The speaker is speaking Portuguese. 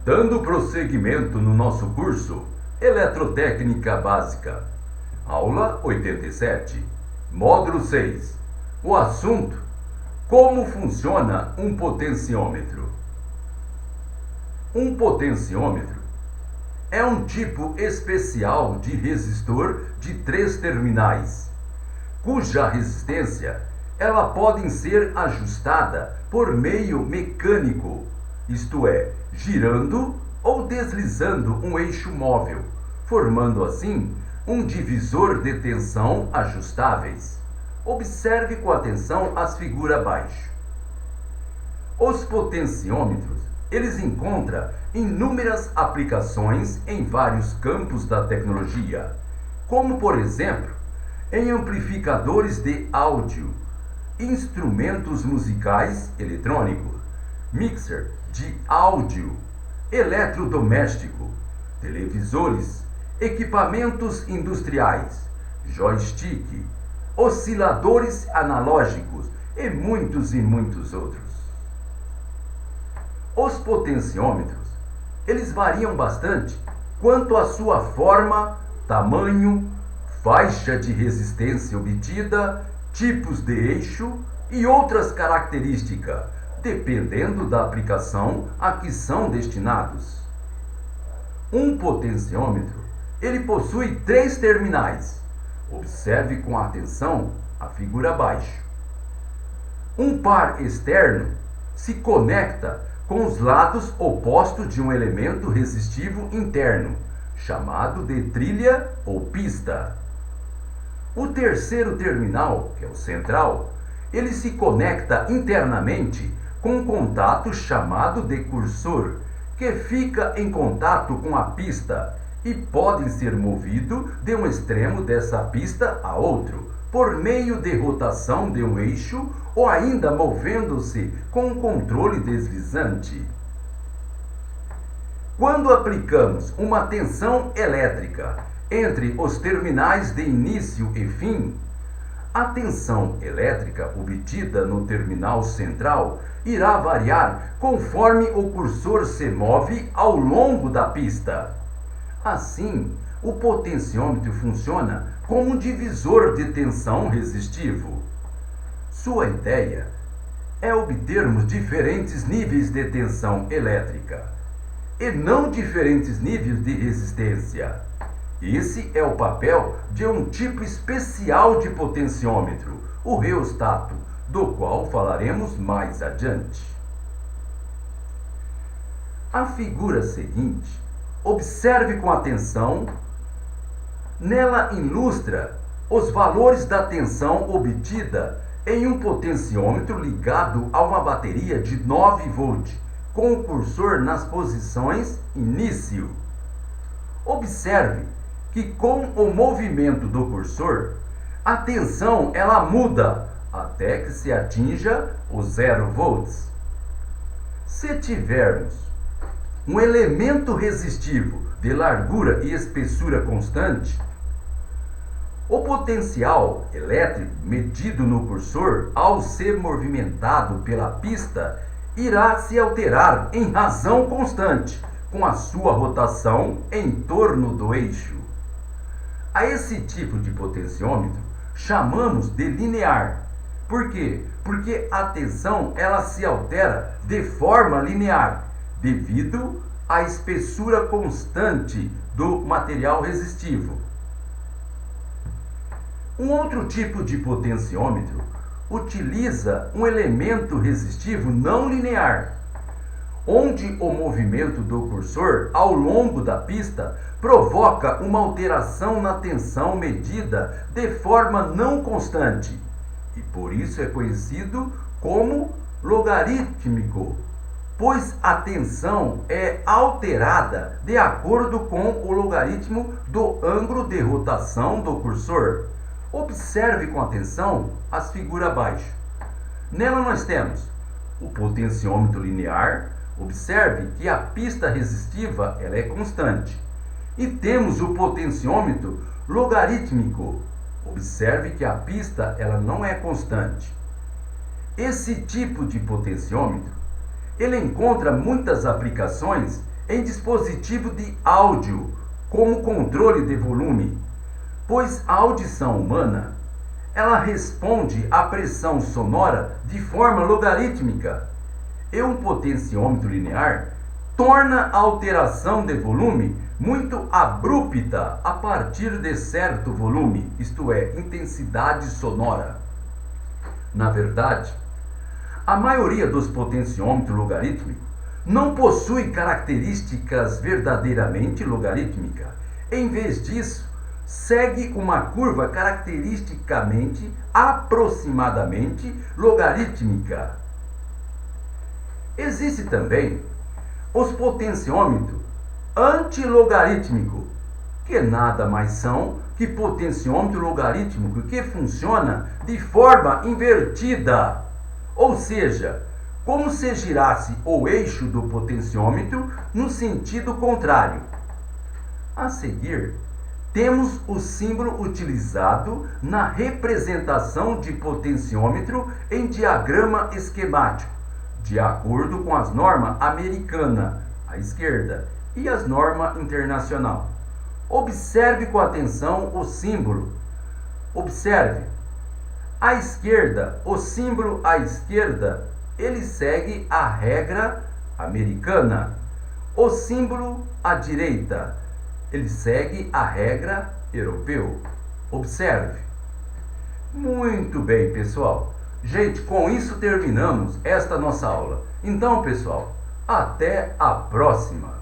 Dando prosseguimento no nosso curso Eletrotécnica Básica, aula 87, módulo 6. O assunto: como funciona um potenciômetro. Um potenciômetro é um tipo especial de resistor de 3 terminais, cuja resistência ela pode ser ajustada por meio mecânico, isto é, girando ou deslizando um eixo móvel, formando assim um divisor de tensão ajustáveis. Observe com atenção as figuras abaixo. Os potenciômetros, eles encontram inúmeras aplicações em vários campos da tecnologia, como por exemplo, em amplificadores de áudio, instrumentos musicais eletrônicos, mixer de áudio, eletrodoméstico, televisores, equipamentos industriais, joystick, osciladores analógicos e muitos outros. Os potenciômetros, eles variam bastante quanto à sua forma, tamanho, faixa de resistência obtida, tipos de eixo e outras características, dependendo da aplicação a que são destinados. Um potenciômetro, ele possui 3 terminais. Observe com atenção a figura abaixo. Um par externo se conecta com os lados opostos de um elemento resistivo interno, chamado de trilha ou pista. O terceiro terminal, que é o central, ele se conecta internamente com um contato chamado de cursor, que fica em contato com a pista e pode ser movido de um extremo dessa pista a outro, por meio de rotação de um eixo ou ainda movendo-se com um controle deslizante. Quando aplicamos uma tensão elétrica entre os terminais de início e fim, a tensão elétrica obtida no terminal central irá variar conforme o cursor se move ao longo da pista. Assim, o potenciômetro funciona como um divisor de tensão resistivo. Sua ideia é obtermos diferentes níveis de tensão elétrica e não diferentes níveis de resistência. Esse é o papel de um tipo especial de potenciômetro, o reostato, do qual falaremos mais adiante. A figura seguinte, observe com atenção. Nela ilustra os valores da tensão obtida em um potenciômetro ligado a uma bateria de 9 volts, com o cursor nas posições início. Observe que com o movimento do cursor, a tensão ela muda até que se atinja os 0 volts. Se tivermos um elemento resistivo de largura e espessura constante, o potencial elétrico medido no cursor, ao ser movimentado pela pista, irá se alterar em razão constante, com a sua rotação em torno do eixo. A esse tipo de potenciômetro chamamos de linear. Por quê? Porque a tensão ela se altera de forma linear, devido à espessura constante do material resistivo. Um outro tipo de potenciômetro utiliza um elemento resistivo não linear, onde o movimento do cursor ao longo da pista provoca uma alteração na tensão medida de forma não constante, e por isso é conhecido como logarítmico, pois a tensão é alterada de acordo com o logaritmo do ângulo de rotação do cursor. Observe com atenção as figuras abaixo. Nela nós temos o potenciômetro linear. Observe que a pista resistiva ela é constante. E temos o potenciômetro logarítmico. Observe que a pista ela não é constante. Esse tipo de potenciômetro ele encontra muitas aplicações em dispositivo de áudio como controle de volume, pois a audição humana ela responde à pressão sonora de forma logarítmica e um potenciômetro linear torna a alteração de volume muito abrupta a partir de certo volume, isto é, intensidade sonora. Na verdade, a maioria dos potenciômetros logarítmicos não possui características verdadeiramente logarítmicas. Em vez disso, segue uma curva caracteristicamente aproximadamente logarítmica. Existe também os potenciômetros antilogarítmicos, que nada mais são que potenciômetro logarítmico que funciona de forma invertida, ou seja, como se girasse o eixo do potenciômetro no sentido contrário. A seguir, temos o símbolo utilizado na representação de potenciômetro em diagrama esquemático, de acordo com as normas americanas, à esquerda, e as normas internacional. Observe com atenção o símbolo. Observe. À esquerda, o símbolo à esquerda, ele segue a regra americana. O símbolo à direita, ele segue a regra europeu. Observe. Muito bem, pessoal. Gente, com isso terminamos esta nossa aula. Então, pessoal, até a próxima!